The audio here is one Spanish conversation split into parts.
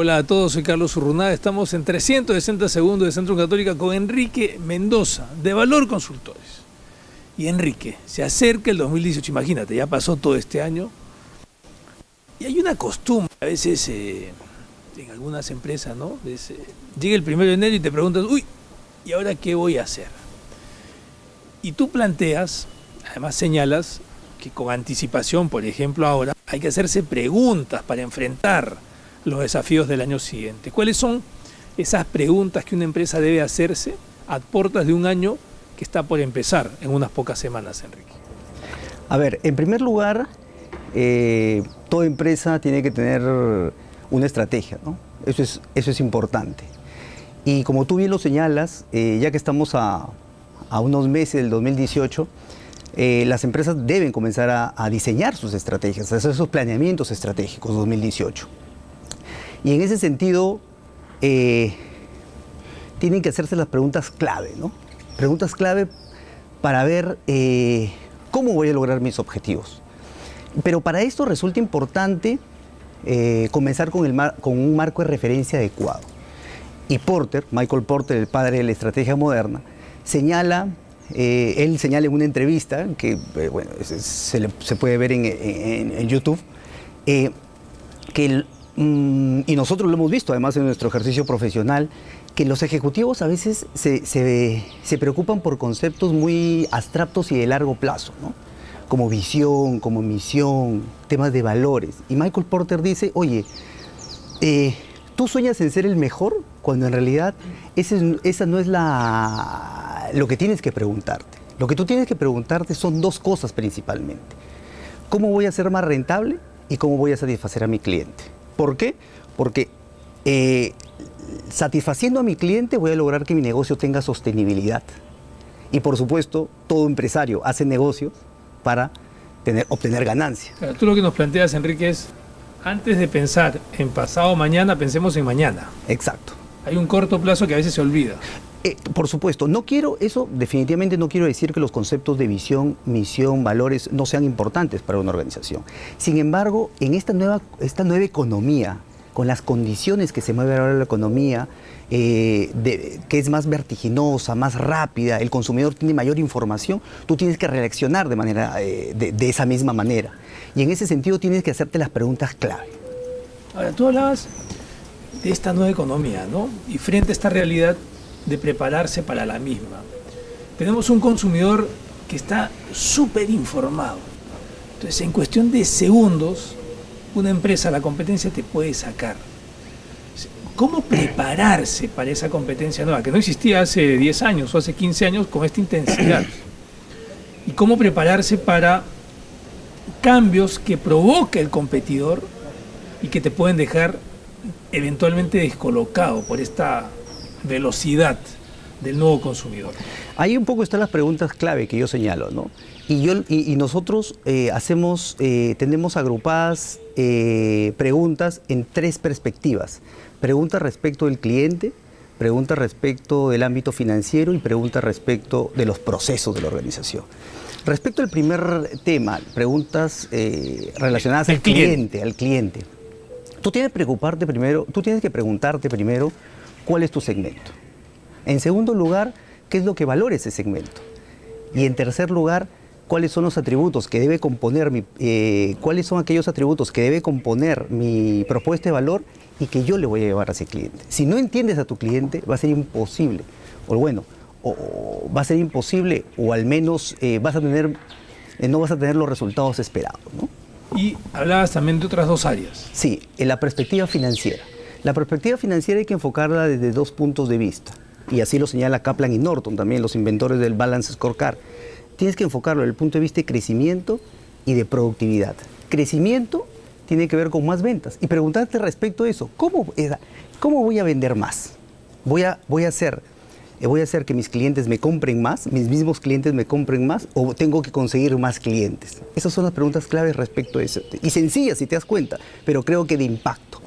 Hola a todos, soy Carlos Urrunaga. Estamos en 360 segundos de Centro Católica con Enrique Mendoza, de Valor Consultores. Y Enrique, se acerca el 2018, imagínate, ya pasó todo este año. Y hay una costumbre, a veces en algunas empresas, ¿no? Llega el 1 de enero y te preguntas, uy, ¿y ahora qué voy a hacer? Y tú planteas, además señalas, que con anticipación, por ejemplo, ahora hay que hacerse preguntas para enfrentar los desafíos del año siguiente. ¿Cuáles son esas preguntas que una empresa debe hacerse a puertas de un año que está por empezar en unas pocas semanas, Enrique? A ver, en primer lugar, toda empresa tiene que tener una estrategia, ¿no? Eso es importante. Y como tú bien lo señalas, ya que estamos a unos meses del 2018, las empresas deben comenzar a diseñar sus estrategias, a hacer sus planeamientos estratégicos 2018. Y en ese sentido, tienen que hacerse las preguntas clave, ¿no? Preguntas clave para ver cómo voy a lograr mis objetivos. Pero para esto resulta importante comenzar con un marco de referencia adecuado. Y Michael Porter, el padre de la estrategia moderna, él señala en una entrevista, que bueno, se puede ver en YouTube, y nosotros lo hemos visto además en nuestro ejercicio profesional, que los ejecutivos a veces se preocupan por conceptos muy abstractos y de largo plazo, ¿no? Como visión, como misión, temas de valores. Y Michael Porter dice, oye, tú sueñas en ser el mejor cuando en realidad esa no es lo que tienes que preguntarte. Lo que tú tienes que preguntarte son dos cosas principalmente. ¿Cómo voy a ser más rentable y cómo voy a satisfacer a mi cliente? ¿Por qué? Porque satisfaciendo a mi cliente voy a lograr que mi negocio tenga sostenibilidad. Y por supuesto, todo empresario hace negocios para obtener ganancias. Claro, tú lo que nos planteas, Enrique, es antes de pensar en pasado mañana, pensemos en mañana. Exacto. Hay un corto plazo que a veces se olvida. Por supuesto, definitivamente no quiero decir que los conceptos de visión, misión, valores no sean importantes para una organización. Sin embargo, en esta nueva economía, con las condiciones que se mueve ahora la economía, que es más vertiginosa, más rápida, el consumidor tiene mayor información, tú tienes que reaccionar de esa misma manera. Y en ese sentido tienes que hacerte las preguntas clave. Ahora, tú hablabas de esta nueva economía, ¿no? Y frente a esta realidad de prepararse para la misma. Tenemos un consumidor que está súper informado. Entonces, en cuestión de segundos, una empresa, la competencia te puede sacar. ¿Cómo prepararse para esa competencia nueva, que no existía hace 10 años o hace 15 años con esta intensidad? ¿Y cómo prepararse para cambios que provoca el competidor y que te pueden dejar eventualmente descolocado por esta velocidad del nuevo consumidor? Ahí un poco están las preguntas clave que yo señalo, ¿no? Y nosotros tenemos agrupadas preguntas en tres perspectivas. Preguntas respecto del cliente, preguntas respecto del ámbito financiero y preguntas respecto de los procesos de la organización. Respecto al primer tema, preguntas relacionadas al cliente. Tú tienes que preguntarte primero cuál es tu segmento. En segundo lugar, qué es lo que valora ese segmento. Y en tercer lugar, cuáles son los atributos que debe componer cuáles son aquellos atributos que debe componer mi propuesta de valor y que yo le voy a llevar a ese cliente. Si no entiendes a tu cliente, va a ser imposible. Va a ser imposible, o al menos no vas a tener los resultados esperados, ¿no? Y hablabas también de otras dos áreas. Sí, en la perspectiva financiera. La perspectiva financiera hay que enfocarla desde dos puntos de vista. Y así lo señala Kaplan y Norton, también los inventores del Balance Scorecard. Tienes que enfocarlo desde el punto de vista de crecimiento y de productividad. Crecimiento tiene que ver con más ventas. Y preguntarte respecto a eso, ¿cómo voy a vender más? Voy a hacer que mis clientes me compren más, mis mismos clientes me compren más, o tengo que conseguir más clientes. Esas son las preguntas claves respecto a eso. Y sencillas, si te das cuenta, pero creo que de impacto.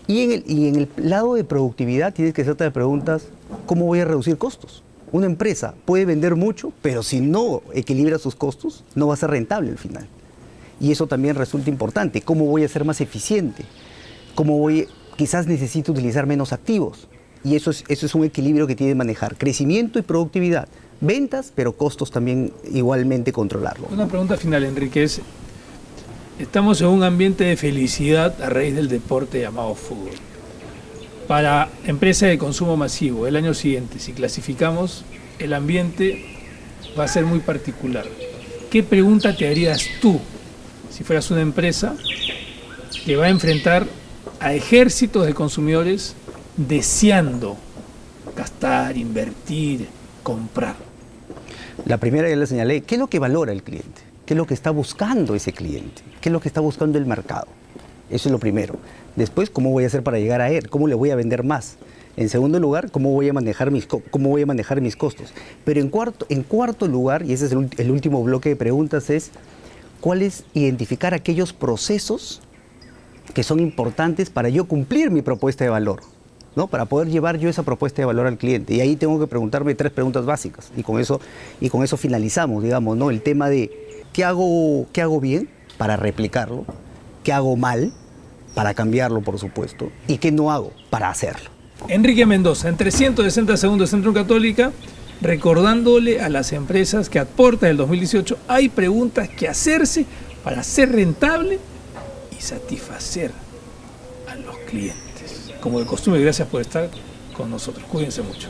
Y en el lado de productividad tienes que hacerte las preguntas, ¿cómo voy a reducir costos? Una empresa puede vender mucho, pero si no equilibra sus costos, no va a ser rentable al final. Y eso también resulta importante. ¿Cómo voy a ser más eficiente? quizás necesite utilizar menos activos. Y eso es un equilibrio que tiene que manejar. Crecimiento y productividad. Ventas, pero costos también igualmente controlarlo. Una pregunta final, Enrique, es, estamos en un ambiente de felicidad a raíz del deporte llamado fútbol. Para empresas de consumo masivo, el año siguiente, si clasificamos, el ambiente va a ser muy particular. ¿Qué pregunta te harías tú si fueras una empresa que va a enfrentar a ejércitos de consumidores deseando gastar, invertir, comprar? La primera ya le señalé, ¿qué es lo que valora el cliente? ¿Qué es lo que está buscando ese cliente? ¿Qué es lo que está buscando el mercado? Eso es lo primero. Después, ¿cómo voy a hacer para llegar a él? ¿Cómo le voy a vender más? En segundo lugar, ¿cómo voy a manejar mis costos? Pero en cuarto lugar, y ese es el último bloque de preguntas, es ¿cuál es identificar aquellos procesos que son importantes para yo cumplir mi propuesta de valor? ¿No? Para poder llevar yo esa propuesta de valor al cliente. Y ahí tengo que preguntarme 3 preguntas básicas. Y con eso finalizamos, digamos, ¿no? El tema de ¿qué hago bien para replicarlo? ¿Qué hago mal para cambiarlo, por supuesto? ¿Y qué no hago para hacerlo? Enrique Mendoza, en 360 segundos de Centrum Católica, recordándole a las empresas que aportan el 2018, hay preguntas que hacerse para ser rentable y satisfacer a los clientes. Como de costumbre, gracias por estar con nosotros. Cuídense mucho.